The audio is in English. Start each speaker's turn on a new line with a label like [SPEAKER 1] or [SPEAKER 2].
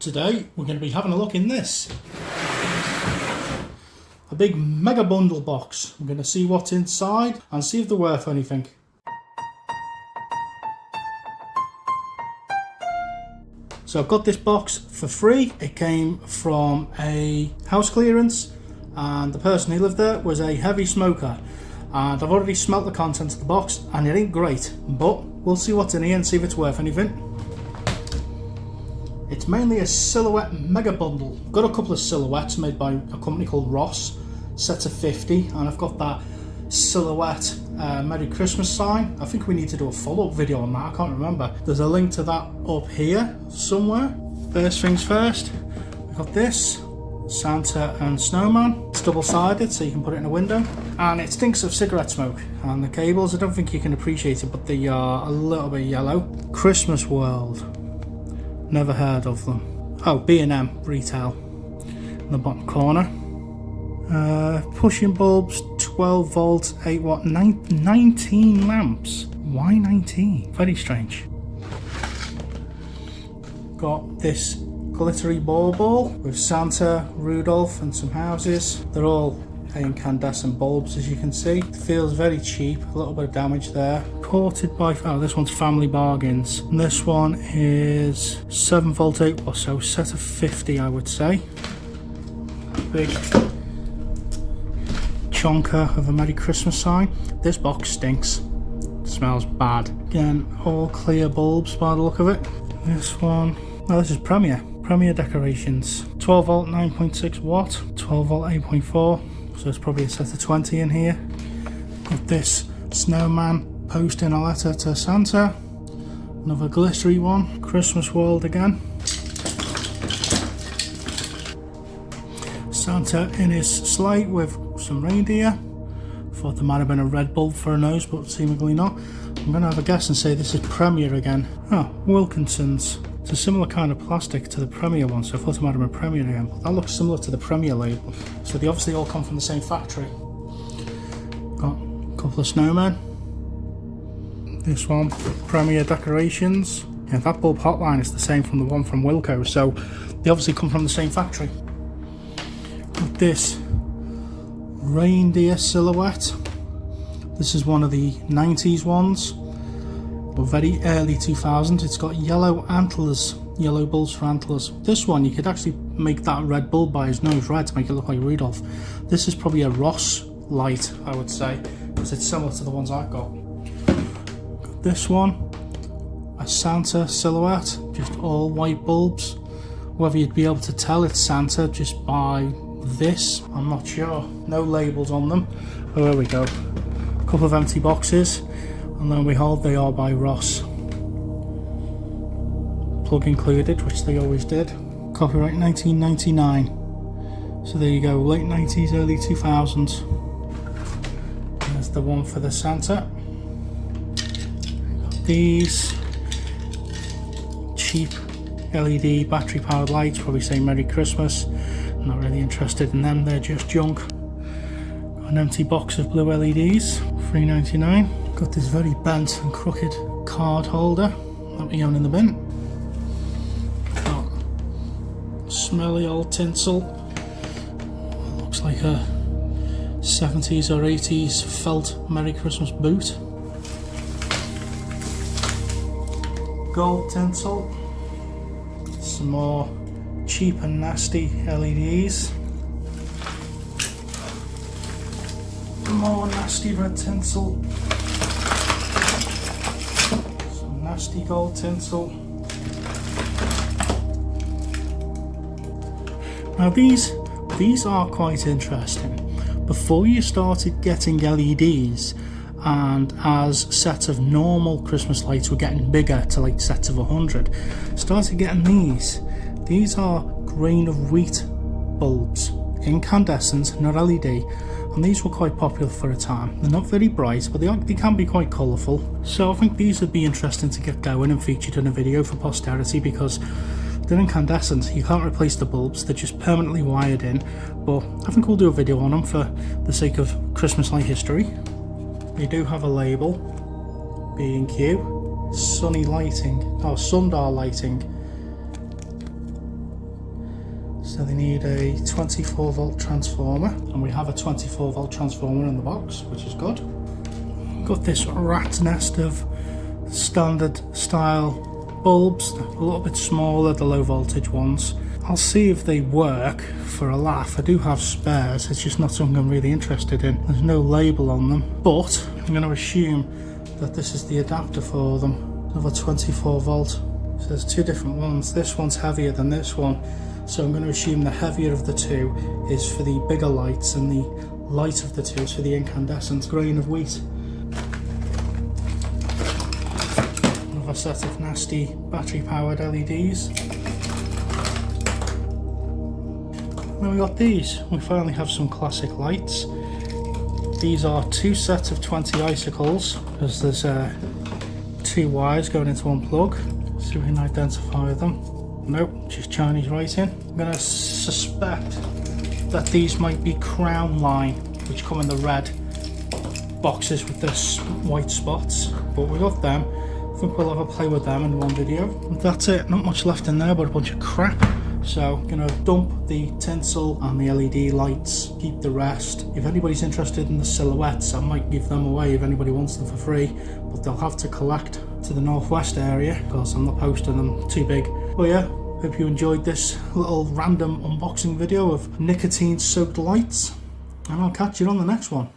[SPEAKER 1] Today we're going to be having a look in this. A big mega bundle box. We're going to see what's inside and see if they're worth anything. So I've got this box for free. It came from a house clearance and the person who lived there was a heavy smoker. And I've already smelt the contents of the box and it ain't great, but we'll see what's in here and see if it's worth anything. It's mainly a silhouette mega bundle. Got a couple of silhouettes made by a company called Ross, sets of 50, and I've got that silhouette Merry Christmas sign. I think we need to do a follow-up video on that, I can't remember. There's a link to that up here somewhere. First things first, we've got this, Santa and Snowman. It's double-sided so you can put it in a window. And it stinks of cigarette smoke. And the cables, I don't think you can appreciate it, but they are a little bit yellow. Christmas World. Never heard of them. Oh, B&M Retail in the bottom corner. Pushing bulbs, 12 volts, 8 watt, 19 lamps. Why 19? Very strange. Got this glittery ball with Santa, Rudolph and some houses. They're all incandescent bulbs, as you can see. It feels very cheap, a little bit of damage there. Ported by, oh, this one's Family Bargains. And this one is 7 volt 8 or so, set of 50 I would say. Big chonker of a Merry Christmas sign. This box stinks. It smells bad. Again, all clear bulbs by the look of it. This one, no, this is Premier decorations. 12 volt 9.6 watt, 12 volt 8.4. So it's probably a set of 20 in here. Got this snowman posting a letter to Santa. Another glittery one. Christmas World again. Santa in his sleigh with some reindeer. Thought there might have been a red bulb for a nose, but seemingly not. I'm going to have a guess and say this is Premier again. Oh, Wilkinson's. It's a similar kind of plastic to the Premier one, so I thought it might have been Premier again. But that looks similar to the Premier label. So they obviously all come from the same factory. Got a couple of snowmen. This one, Premier decorations. Yeah, that bulb hotline is the same from the one from Wilco, so they obviously come from the same factory. Got this reindeer silhouette. This is one of the 90s ones. But very early 2000s. It's got yellow antlers, yellow bulbs for antlers. This one, you could actually make that red bulb by his nose red to make it look like Rudolph. This is probably a Ross light, I would say, because it's similar to the ones I've got. Got this one, a Santa silhouette, just all white bulbs. Whether you'd be able to tell it's Santa just by this, I'm not sure. No labels on them. Oh, there we go. A couple of empty boxes. And lo and behold, they are by Ross. Plug included, which they always did. Copyright 1999. So there you go, late 90s, early 2000s. There's the one for the Santa. These cheap LED battery powered lights, probably say Merry Christmas. I'm not really interested in them, they're just junk. Got an empty box of blue LEDs, $3.99. Got this very bent and crooked card holder that we own in the bin. Got smelly old tinsel. Looks like a 70s or 80s felt Merry Christmas boot. Gold tinsel. Some more cheap and nasty LEDs. More nasty red tinsel. Nasty gold tinsel. Now these are quite interesting. Before you started getting LEDs and as sets of normal Christmas lights were getting bigger to like sets of 100, started getting these are grain of wheat bulbs, incandescent, not LED. And these were quite popular for a time. They're not very bright, but they can be quite colourful. So I think these would be interesting to get going and featured in a video for posterity because they're incandescent. You can't replace the bulbs, they're just permanently wired in. But I think we'll do a video on them for the sake of Christmas light history. They do have a label, B&Q, sunny lighting, oh, sundial lighting. So they need a 24 volt transformer, and we have a 24 volt transformer in the box, which is good. Got this rat's nest of standard style bulbs, a little bit smaller, the low voltage ones. I'll see if they work for a laugh. I do have spares, it's just not something I'm really interested in. There's no label on them, but I'm going to assume that this is the adapter for them. Another 24 volt. So there's two different ones. This one's heavier than this one, so I'm going to assume the heavier of the two is for the bigger lights and the light of the two is for the incandescent grain of wheat. Another set of nasty battery powered LEDs. Then we got these. We finally have some classic lights. These are two sets of 20 icicles, because there's two wires going into one plug. See if we can identify them. Nope, just Chinese writing. I'm going to suspect that these might be Crown line, which come in the red boxes with the white spots. But we got them. I think we'll have a play with them in one video. That's it, not much left in there but a bunch of crap. So I'm going to dump the tinsel and the LED lights, keep the rest. If anybody's interested in the silhouettes, I might give them away if anybody wants them for free, but they'll have to collect to the northwest area because I'm not posting them, too big. But yeah, hope you enjoyed this little random unboxing video of nicotine soaked lights, and I'll catch you on the next one.